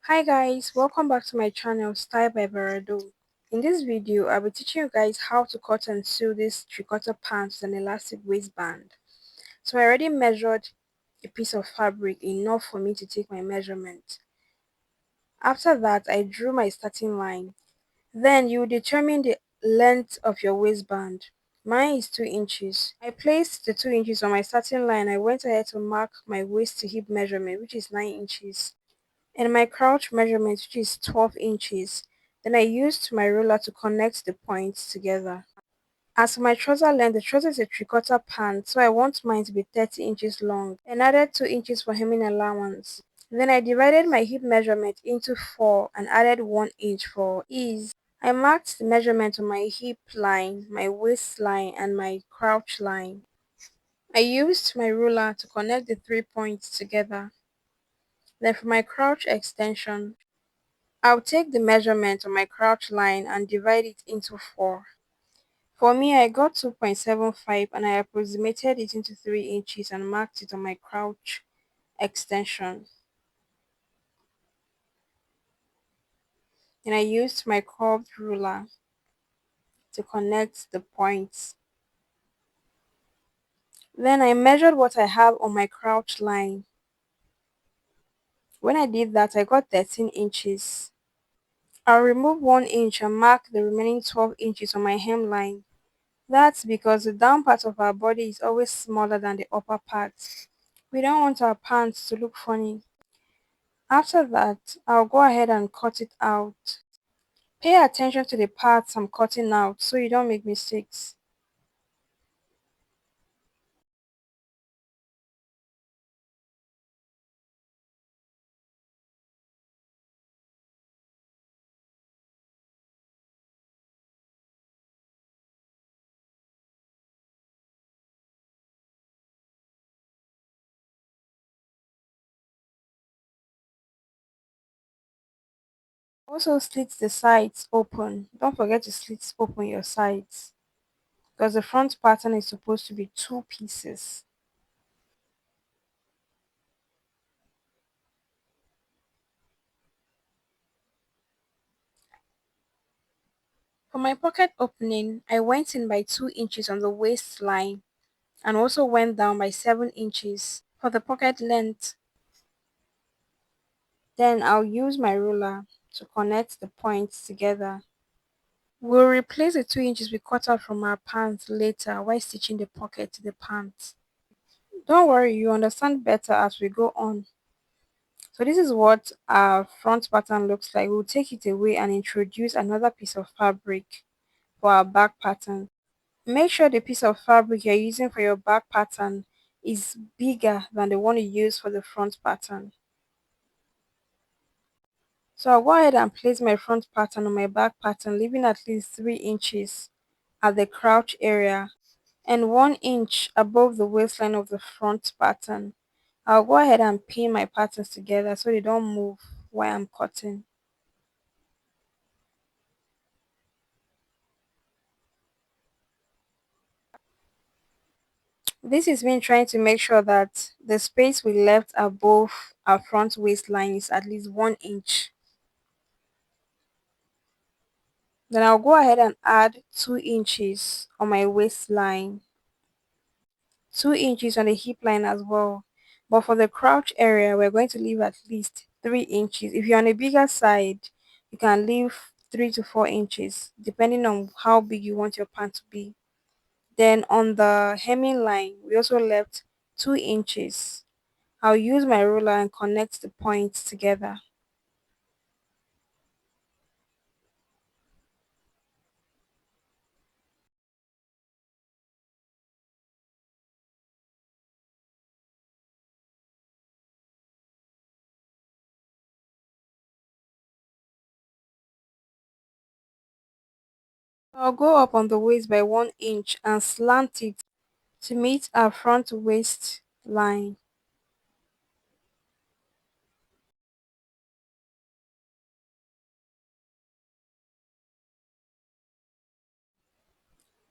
Hi guys, welcome back to my channel Style by Barado. In this video, I'll be teaching you guys how to cut and sew this three-quarter pants with an elastic waistband. So I already measured a piece of fabric enough for me to take my measurement. After that, I drew my starting line. Then you determine the length of your waistband. Mine is 2 inches. I placed the 2 inches on my starting line. I went ahead to mark my waist to hip measurement, which is 9 inches. And my crouch measurement, which is 12 inches. Then I used my ruler to connect the points together. As for my trouser length, the trouser is a three-quarter pant, so I want mine to be 30 inches long and added 2 inches for hemming allowance. Then I divided my hip measurement into 4 and added 1 inch for ease. I marked the measurement on my hip line, my waistline, and my crouch line. I used my ruler to connect the 3 points together. Then for my crouch extension, I'll take the measurement on my crouch line and divide it into 4. For me, I got 2.75 and I approximated it into 3 inches and marked it on my crouch extension. And I used my curved ruler to connect the points. Then I measured what I have on my crouch line. When I did that, I got 13 inches. I'll remove 1 inch and mark the remaining 12 inches on my hemline. That's because the down part of our body is always smaller than the upper part. We don't want our pants to look funny. After that, I'll go ahead and cut it out. Pay attention to the parts I'm cutting out so you don't make mistakes. Also slit the sides open. Don't forget to slit open your sides because the front pattern is supposed to be 2 pieces. For my pocket opening, I went in by 2 inches on the waistline and also went down by 7 inches for the pocket length. Then I'll use my ruler to connect the points together. We'll replace the 2 inches we cut out from our pants later while stitching the pocket to the pants. Don't worry, you understand better as we go on. So this is what our front pattern looks like. We'll take it away and introduce another piece of fabric for our back pattern. Make sure the piece of fabric you're using for your back pattern is bigger than the one you use for the front pattern. So I'll go ahead and place my front pattern on my back pattern, leaving at least 3 inches at the crouch area and 1 inch above the waistline of the front pattern. I'll go ahead and pin my patterns together so they don't move while I'm cutting. This is me trying to make sure that the space we left above our front waistline is at least 1 inch. Then I'll go ahead and add 2 inches on my waistline, 2 inches on the hip line as well. But for the crouch area, we're going to leave at least 3 inches. If you're on a bigger side, you can leave 3 to 4 inches, depending on how big you want your pant to be. Then on the hemming line, we also left 2 inches. I'll use my ruler and connect the points together. I'll go up on the waist by 1 inch and slant it to meet our front waist line.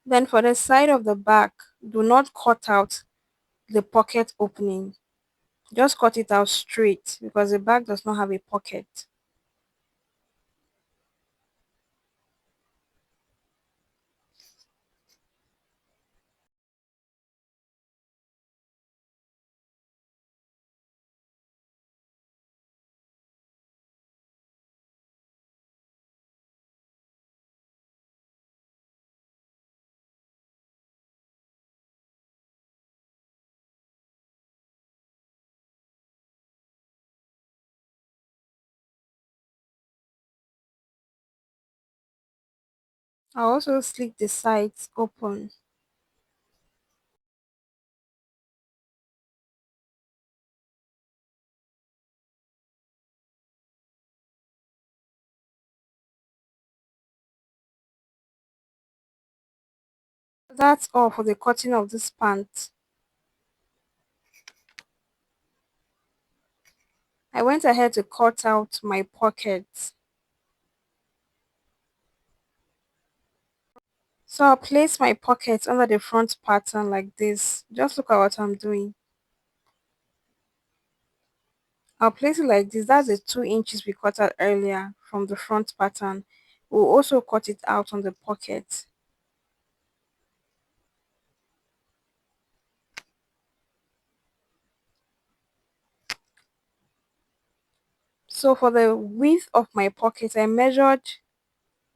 Then for the side of the back, do not cut out the pocket opening. Just cut it out straight because the back does not have a pocket. I'll also slit the sides open. That's all for the cutting of this pant. I went ahead to cut out my pockets. So I'll place my pockets under the front pattern like this. Just look at what I'm doing. I'll place it like this. That's the 2 inches we cut out earlier from the front pattern. We'll also cut it out on the pocket. So for the width of my pocket, I measured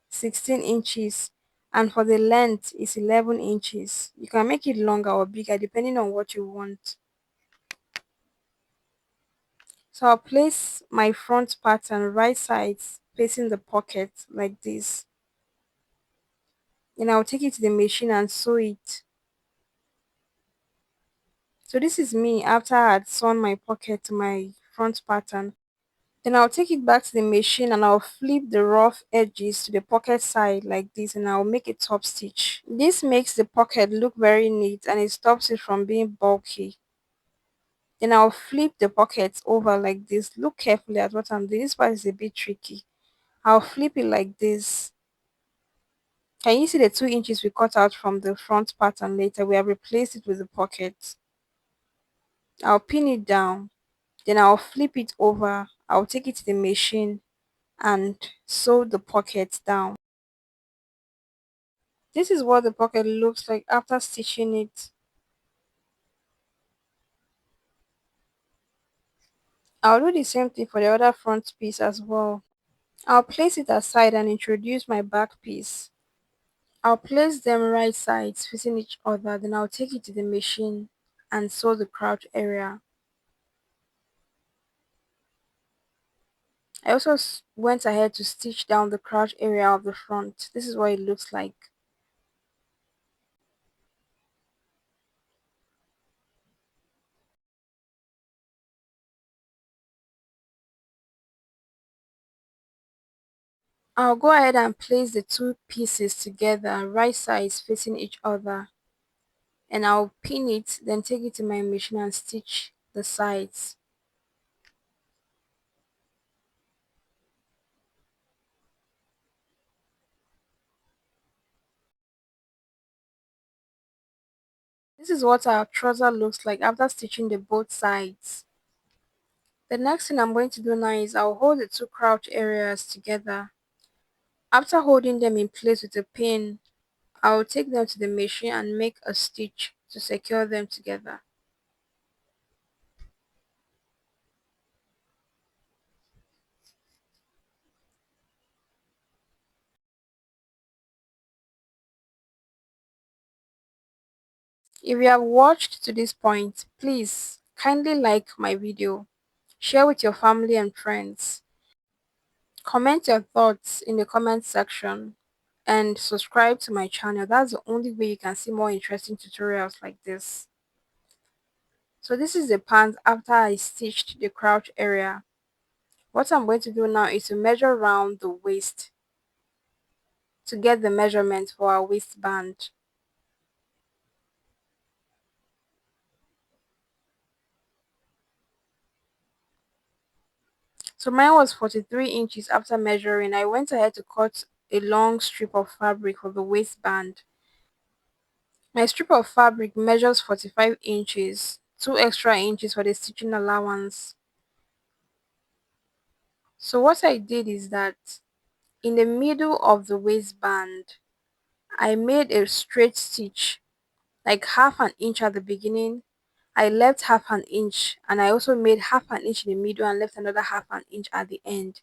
16 inches, and for the length is 11 inches. You can make it longer or bigger depending on what you want. So I'll place my front pattern right sides facing the pocket like this. Then I'll take it to the machine and sew it. So this is me after I had sewn my pocket to my front pattern. Then I'll take it back to the machine and I'll flip the rough edges to the pocket side like this, and I'll make a top stitch. This makes the pocket look very neat and it stops it from being bulky. Then I'll flip the pocket over like this. Look carefully at what I'm doing. This part is a bit tricky. I'll flip it like this. Can you see the 2 inches we cut out from the front pattern later? We have replaced it with the pocket. I'll pin it down. Then I'll flip it over. I'll take it to the machine and sew the pocket down. This is what the pocket looks like after stitching it. I'll do the same thing for the other front piece as well. I'll place it aside and introduce my back piece. I'll place them right sides facing each other, then I'll take it to the machine and sew the crotch area. I also went ahead to stitch down the crotch area of the front. This is what it looks like. I'll go ahead and place the two pieces together, right sides facing each other, and I'll pin it, then take it to my machine and stitch the sides. This is what our trouser looks like after stitching the both sides. The next thing I'm going to do now is I'll hold the two crotch areas together. After holding them in place with a pin, I'll take them to the machine and make a stitch to secure them together. If you have watched to this point, please kindly like my video, share with your family and friends, comment your thoughts in the comment section, and subscribe to my channel. That's the only way you can see more interesting tutorials like this. So this is the pants after I stitched the crotch area. What I'm going to do now is to measure round the waist to get the measurement for our waistband. So mine was 43 inches. After measuring, I went ahead to cut a long strip of fabric for the waistband. My strip of fabric measures 45 inches, 2 extra inches for the stitching allowance. So what I did is that in the middle of the waistband, I made a straight stitch, like half an inch at the beginning. I left half an inch, and I also made half an inch in the middle and left another half an inch at the end.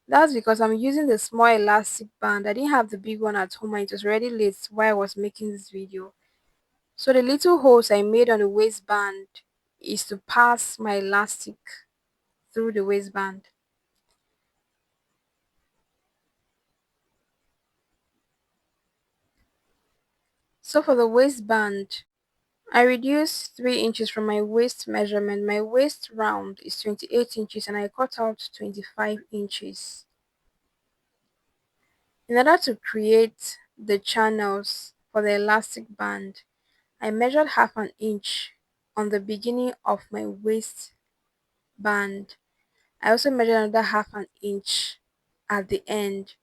That's because I'm using the small elastic band. I didn't have the big one at home and it was already late while I was making this video. So the little holes I made on the waistband is to pass my elastic through the waistband. So for the waistband, I reduced 3 inches from my waist measurement. My waist round is 28 inches and I cut out 25 inches. In order to create the channels for the elastic band, I measured half an inch on the beginning of my waist band. I also measured another half an inch at the end.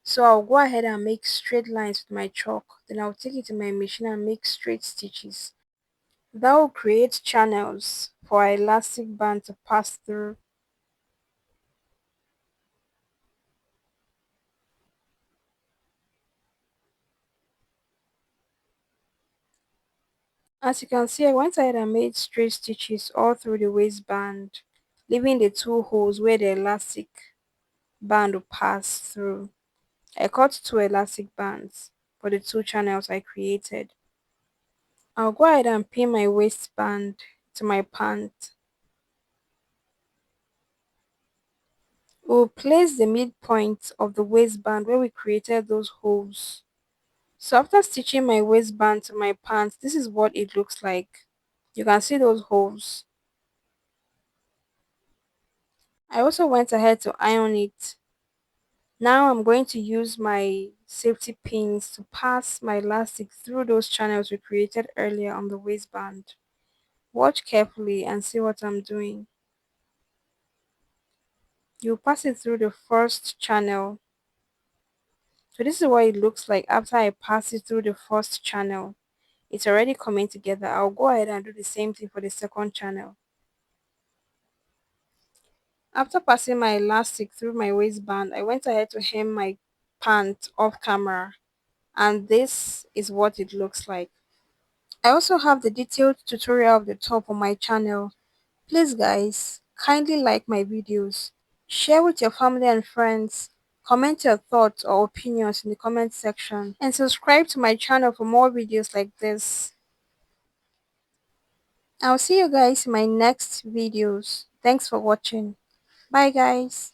So I'll go ahead and make straight lines with my chalk. Then I'll take it to my machine and make straight stitches. That will create channels for our elastic band to pass through. As you can see, I went ahead and made straight stitches all through the waistband, leaving the two holes where the elastic band will pass through. I cut two elastic bands for the two channels I created. I'll go ahead and pin my waistband to my pant. We'll place the midpoint of the waistband where we created those holes. So after stitching my waistband to my pants, this is what it looks like. You can see those holes. I also went ahead to iron it. Now I'm going to use my safety pins to pass my elastic through those channels we created earlier on the waistband. Watch carefully and see what I'm doing. You pass it through the first channel. So this is what it looks like after I pass it through the first channel. It's already coming together. I'll go ahead and do the same thing for the second channel. After passing my elastic through my waistband, I went ahead to hem my pant off camera, and this is what it looks like. I also have the detailed tutorial of the top on my channel. Please guys, kindly like my videos, share with your family and friends, comment your thoughts or opinions in the comment section, and subscribe to my channel for more videos like this. I'll see you guys in my next videos. Thanks for watching. Bye guys.